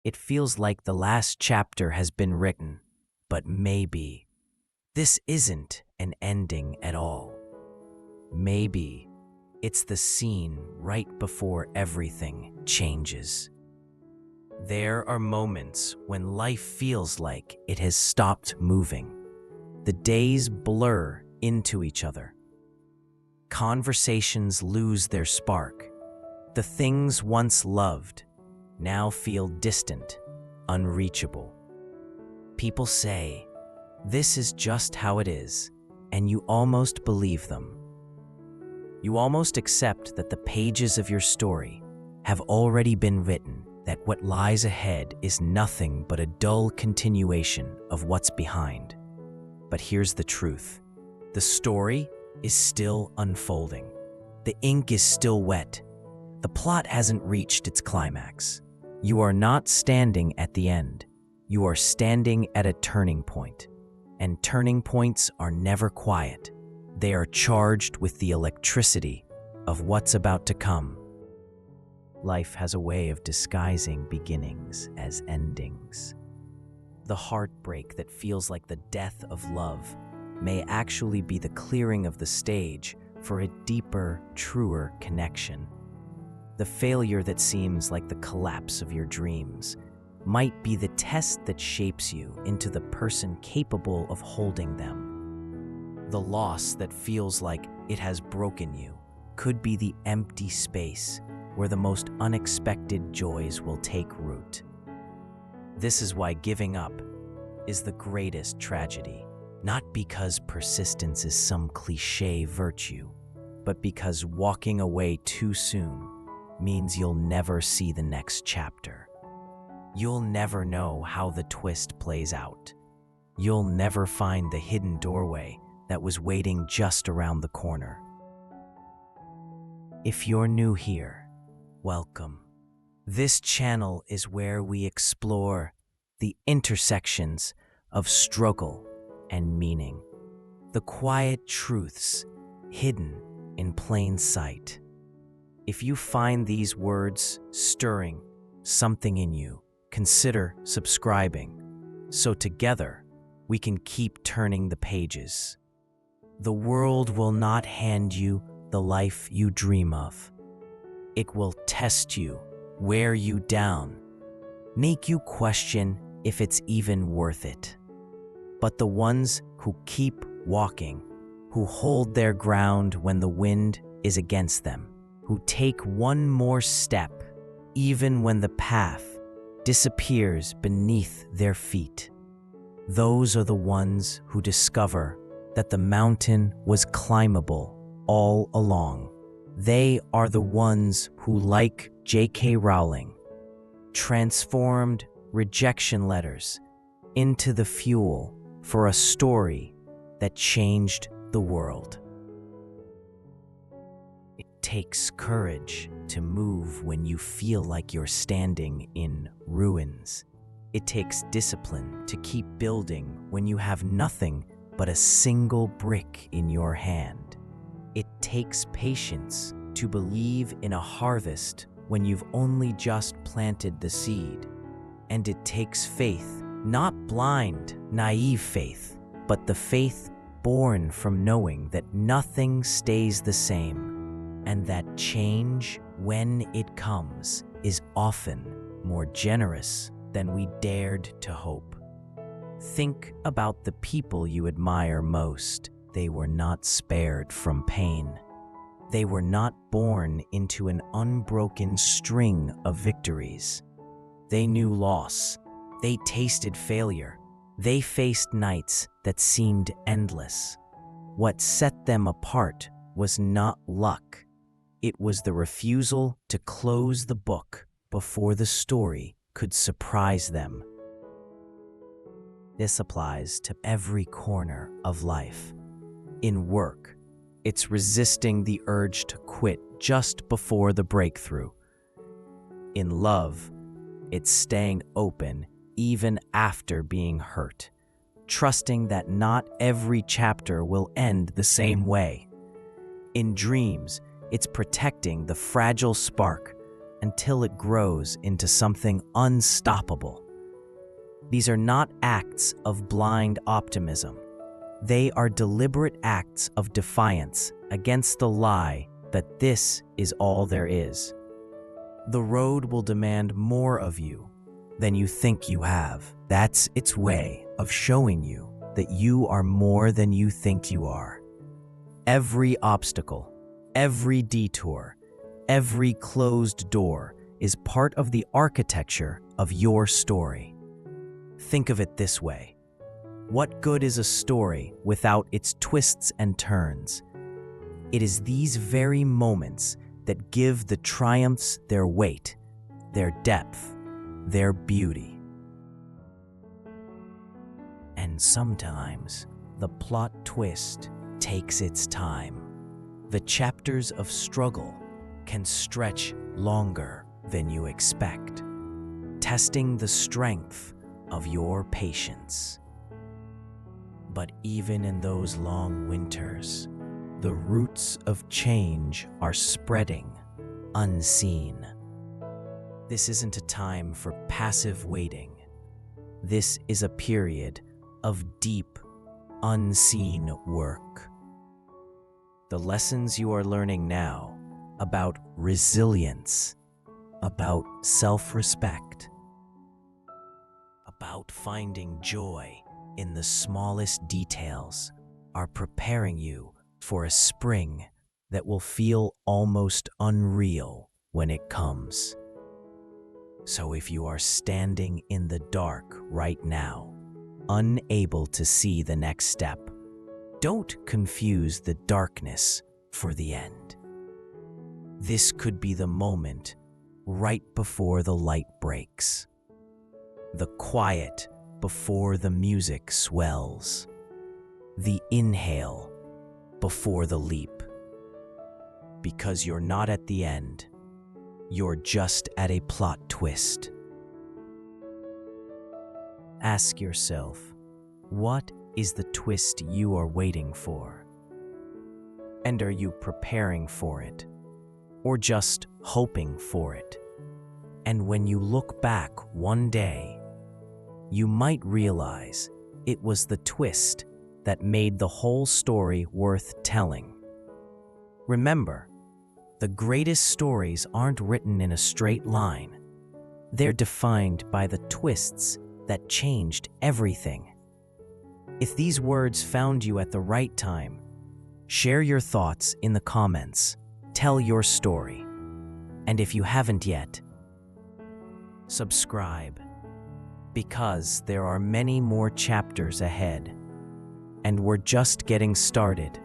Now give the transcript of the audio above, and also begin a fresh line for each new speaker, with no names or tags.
It feels like the last chapter has been written, but maybe this isn't an ending at all. Maybe it's the scene right before everything changes. There are moments when life feels like it has stopped moving. The days blur into each other. Conversations lose their spark. The things once loved now feel distant, unreachable. People say, "This is just how it is," and you almost believe them. You almost accept that the pages of your story have already been written, that what lies ahead is nothing but a dull continuation of what's behind. But here's the truth. The story is still unfolding. The ink is still wet. The plot hasn't reached its climax. You are not standing at the end. You are standing at a turning point. And turning points are never quiet. They are charged with the electricity of what's about to come. Life has a way of disguising beginnings as endings. The heartbreak that feels like the death of love may actually be the clearing of the stage for a deeper, truer connection. The failure that seems like the collapse of your dreams might be the test that shapes you into the person capable of holding them. The loss that feels like it has broken you could be the empty space where the most unexpected joys will take root. This is why giving up is the greatest tragedy, not because persistence is some cliché virtue, but because walking away too soon means you'll never see the next chapter. You'll never know how the twist plays out. You'll never find the hidden doorway that was waiting just around the corner. If you're new here, welcome. This channel is where we explore the intersections of struggle and meaning, the quiet truths hidden in plain sight. If you find these words stirring something in you, consider subscribing so together we can keep turning the pages. The world will not hand you the life you dream of. It will test you, wear you down, make you question if it's even worth it. But the ones who keep walking, who hold their ground when the wind is against them, who take one more step even when the path disappears beneath their feet, those are the ones who discover that the mountain was climbable all along. They are the ones who, like J.K. Rowling, transformed rejection letters into the fuel for a story that changed the world. It takes courage to move when you feel like you're standing in ruins. It takes discipline to keep building when you have nothing but a single brick in your hand. It takes patience to believe in a harvest when you've only just planted the seed. And it takes faith, not blind, naive faith, but the faith born from knowing that nothing stays the same, and that change, when it comes, is often more generous than we dared to hope. Think about the people you admire most. They were not spared from pain. They were not born into an unbroken string of victories. They knew loss. They tasted failure. They faced nights that seemed endless. What set them apart was not luck. It was the refusal to close the book before the story could surprise them. This applies to every corner of life. In work, it's resisting the urge to quit just before the breakthrough. In love, it's staying open even after being hurt, trusting that not every chapter will end the same way. In dreams, it's protecting the fragile spark until it grows into something unstoppable. These are not acts of blind optimism. They are deliberate acts of defiance against the lie that this is all there is. The road will demand more of you than you think you have. That's its way of showing you that you are more than you think you are. Every obstacle, every detour, every closed door is part of the architecture of your story. Think of it this way. What good is a story without its twists and turns? It is these very moments that give the triumphs their weight, their depth, their beauty. And sometimes the plot twist takes its time. The chapters of struggle can stretch longer than you expect, testing the strength of your patience. But even in those long winters, the roots of change are spreading unseen. This isn't a time for passive waiting. This is a period of deep, unseen work. The lessons you are learning now about resilience, about self-respect, about finding joy in the smallest details are preparing you for a spring that will feel almost unreal when it comes. So if you are standing in the dark right now, unable to see the next step, don't confuse the darkness for the end. This could be the moment right before the light breaks, the quiet before the music swells, the inhale before the leap. Because you're not at the end, you're just at a plot twist. Ask yourself, what is the twist you are waiting for? And are you preparing for it, or just hoping for it? And when you look back one day, you might realize it was the twist that made the whole story worth telling. Remember, the greatest stories aren't written in a straight line. They're defined by the twists that changed everything. If these words found you at the right time, share your thoughts in the comments. Tell your story. And if you haven't yet, subscribe, because there are many more chapters ahead, and we're just getting started.